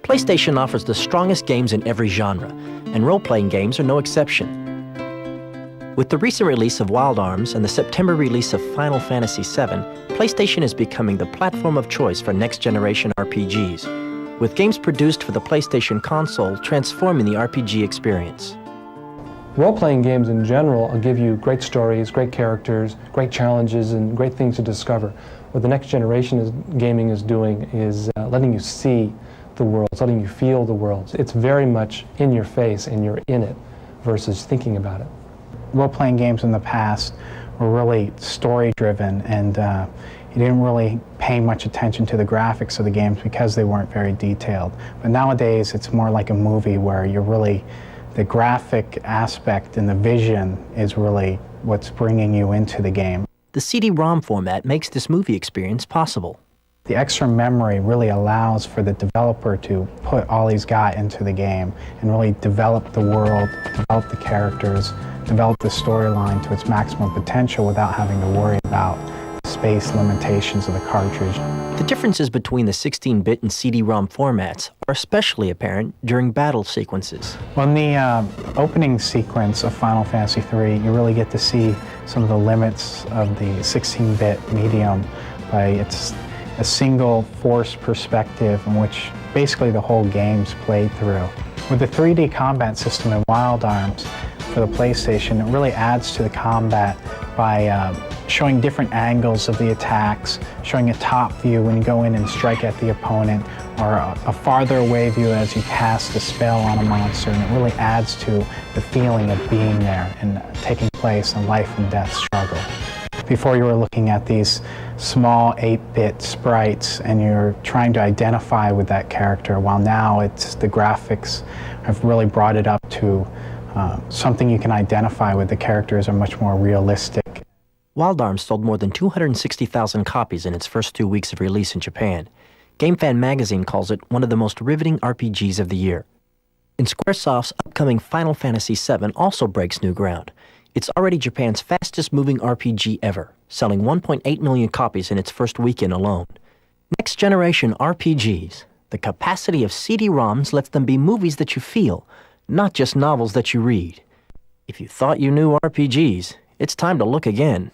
PlayStation offers the strongest games in every genre, and role-playing games are no exception. With the recent release of Wild Arms and the September release of Final Fantasy VII, PlayStation is becoming the platform of choice for next-generation RPGs, with games produced for the PlayStation console transforming the RPG experience. Role-playing games in general will give you great stories, great characters, great challenges, and great things to discover. What the next generation gaming is doing is letting you see the world, letting you feel the world. It's very much in your face and you're in it versus thinking about it. Role-playing games in the past were really story-driven, and you didn't really pay much attention to the graphics of the games because they weren't very detailed. But nowadays it's more like a movie where you're really, the graphic aspect and the vision is really what's bringing you into the game. The CD-ROM format makes this movie experience possible. The extra memory really allows for the developer to put all he's got into the game and really develop the world, develop the characters, develop the storyline to its maximum potential without having to worry about the space limitations of the cartridge. The differences between the 16-bit and CD-ROM formats are especially apparent during battle sequences. Well, in the opening sequence of Final Fantasy III, you really get to see some of the limits of the 16-bit medium by its a single force perspective in which basically the whole game's played through. With the 3D combat system in Wild Arms for the PlayStation, it really adds to the combat by showing different angles of the attacks, showing a top view when you go in and strike at the opponent, or a farther away view as you cast a spell on a monster, and it really adds to the feeling of being there and taking place in a life and death struggle. Before, you were looking at these small 8-bit sprites and you're trying to identify with that character, while now it's the graphics have really brought it up to something you can identify with. The characters are much more realistic. Wild Arms sold more than 260,000 copies in its first 2 weeks of release in Japan. GameFan magazine calls it one of the most riveting RPGs of the year. And Squaresoft's upcoming Final Fantasy VII also breaks new ground. It's already Japan's fastest-moving RPG ever, selling 1.8 million copies in its first weekend alone. Next-generation RPGs. The capacity of CD-ROMs lets them be movies that you feel, not just novels that you read. If you thought you knew RPGs, it's time to look again.